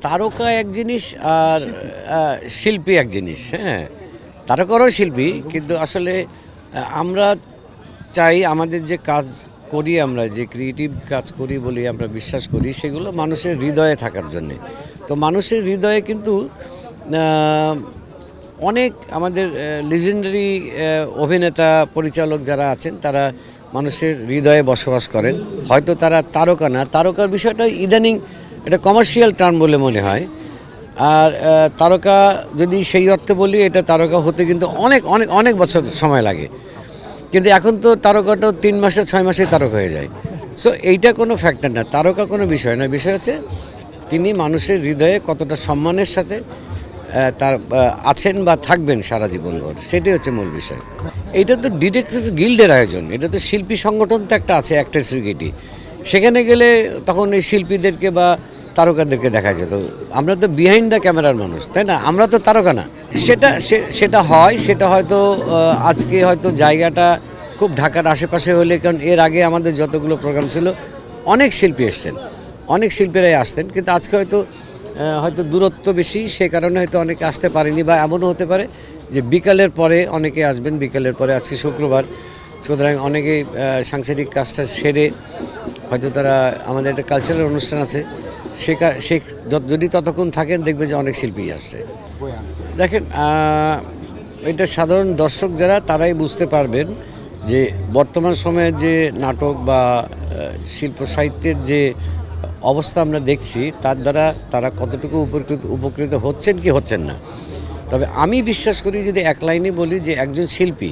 তারকা এক জিনিস আর শিল্পী এক জিনিস। হ্যাঁ, তারকারও শিল্পী, কিন্তু আসলে আমরা চাই আমাদের যে কাজ করি, আমরা যে ক্রিয়েটিভ কাজ করি বলি আমরা বিশ্বাস করি, সেগুলো মানুষের হৃদয়ে থাকার জন্যে। তো মানুষের হৃদয়ে কিন্তু আহ, অনেক আমাদের লিজেন্ডারি অভিনেতা পরিচালক যারা আছেন তারা মানুষের হৃদয়ে বসবাস করেন। হয়তো তারা তারকা না, তারকার বিষয়টা ইদানিং এটা কমার্শিয়াল টার্ম বলে মনে হয়। আর তারকা যদি সেই অর্থে বলি, এটা তারকা হতে কিন্তু অনেক অনেক অনেক বছর সময় লাগে। কিন্তু এখন তো তারকাটাও 3 মাসে 6 মাসে তারকা হয়ে যায়। সো এইটা কোনো ফ্যাক্টর না, তারকা কোনো বিষয় না। বিষয় হচ্ছে তিনি মানুষের হৃদয়ে কতটা সম্মানের সাথে তার আছেন বা থাকবেন সারা জীবনভর, সেটাই হচ্ছে মূল বিষয়। এইটা তো ডিরেক্টর্স গিল্ডের আয়োজন, এটা তো শিল্পী সংগঠন তো একটা আছে, অ্যাক্টার্স গিল্ড। সেখানে গেলে তখন এই শিল্পীদেরকে বা তারকাদেরকে দেখা যেত। আমরা তো বিহাইন্ড দ্য ক্যামেরার মানুষ, তাই না? আমরা তো তারকা না। সেটা হয়, সেটা হয়তো আজকে হয়তো জায়গাটা খুব ঢাকার আশেপাশে হলে, কারণ এর আগে আমাদের যতগুলো প্রোগ্রাম ছিল অনেক শিল্পী এসছেন, অনেক শিল্পীরাই আসতেন, কিন্তু আজকে হয়তো হয়তো দূরত্ব বেশি, সে কারণে হয়তো অনেকে আসতে পারেনি। বা এমনও হতে পারে যে বিকালের পরে অনেকে আসবেন, বিকালের পরে আজকে শুক্রবার, সুতরাং অনেকেই সাংসারিক কাজটা সেরে হয়তো তারা, আমাদের একটা কালচারাল অনুষ্ঠান আছে, সে যদি ততক্ষণ থাকেন দেখবে যে অনেক শিল্পী আসছে। দেখেন, এটা সাধারণ দর্শক যারা তারাই বুঝতে পারবেন যে বর্তমান সময়ে যে নাটক বা শিল্প সাহিত্যের যে অবস্থা আমরা দেখছি, তার দ্বারা তারা কতটুকু উপকৃত হচ্ছেন কি হচ্ছেন না। তবে আমি বিশ্বাস করি, যদি এক লাইনে বলি, যে একজন শিল্পী,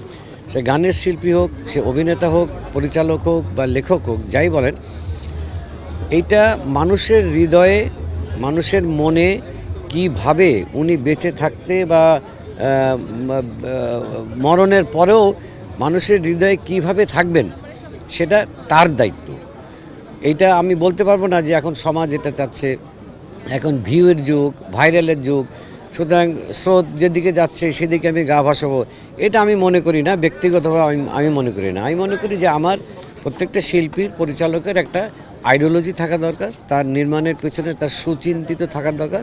সে গানের শিল্পী হোক, সে অভিনেতা হোক, পরিচালক হোক বা লেখক হোক, যাই বলেন, এইটা মানুষের হৃদয়ে, মানুষের মনে কিভাবে উনি বেঁচে থাকতে বা মরণের পরেও মানুষের হৃদয়ে কিভাবে থাকবেন, সেটা তার দায়িত্ব। এইটা আমি বলতে পারবো না যে এখন সমাজ এটা চাচ্ছে, এখন ভিউয়ের যুগ, ভাইরালের যুগ, সুতরাং স্রোত যেদিকে যাচ্ছে সেদিকে আমি গা ভাসাবো, এটা আমি মনে করি না। ব্যক্তিগতভাবে আমি মনে করি না। আমি মনে করি যে আমার প্রত্যেকটা শিল্পীর, পরিচালকের একটা আইডিওলজি থাকা দরকার, তার নির্মাণের পেছনে তার সুচিন্তিত থাকার দরকার,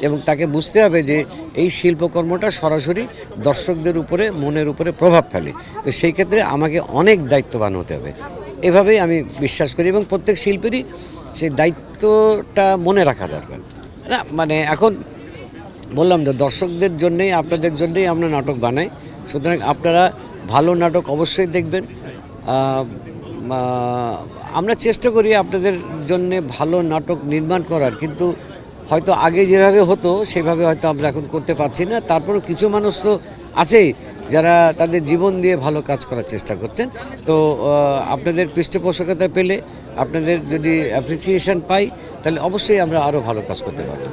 এবং তাকে বুঝতে হবে যে এই শিল্পকর্মটা সরাসরি দর্শকদের উপরে, মনের উপরে প্রভাব ফেলে। তো সেই ক্ষেত্রে আমাকে অনেক দায়িত্ববান হতে হবে, এভাবেই আমি বিশ্বাস করি, এবং প্রত্যেক শিল্পীরই সেই দায়িত্বটা মনে রাখা দরকার। না মানে এখন বললাম তো, দর্শকদের জন্যেই, আপনাদের জন্যেই আমরা নাটক বানাই। সুতরাং আপনারা ভালো নাটক অবশ্যই দেখবেন। আমরা চেষ্টা করি আপনাদের জন্যে ভালো নাটক নির্মাণ করার, কিন্তু হয়তো আগে যেভাবে হতো সেভাবে হয়তো আমরা এখন করতে পারছি না। তারপরেও কিছু মানুষ তো আছেই যারা তাদের জীবন দিয়ে ভালো কাজ করার চেষ্টা করছেন। তো আপনাদের পৃষ্ঠপোষকতা পেলে, আপনাদের যদি অ্যাপ্রিসিয়েশন পাই, তাহলে অবশ্যই আমরা আরও ভালো কাজ করতে পারবো।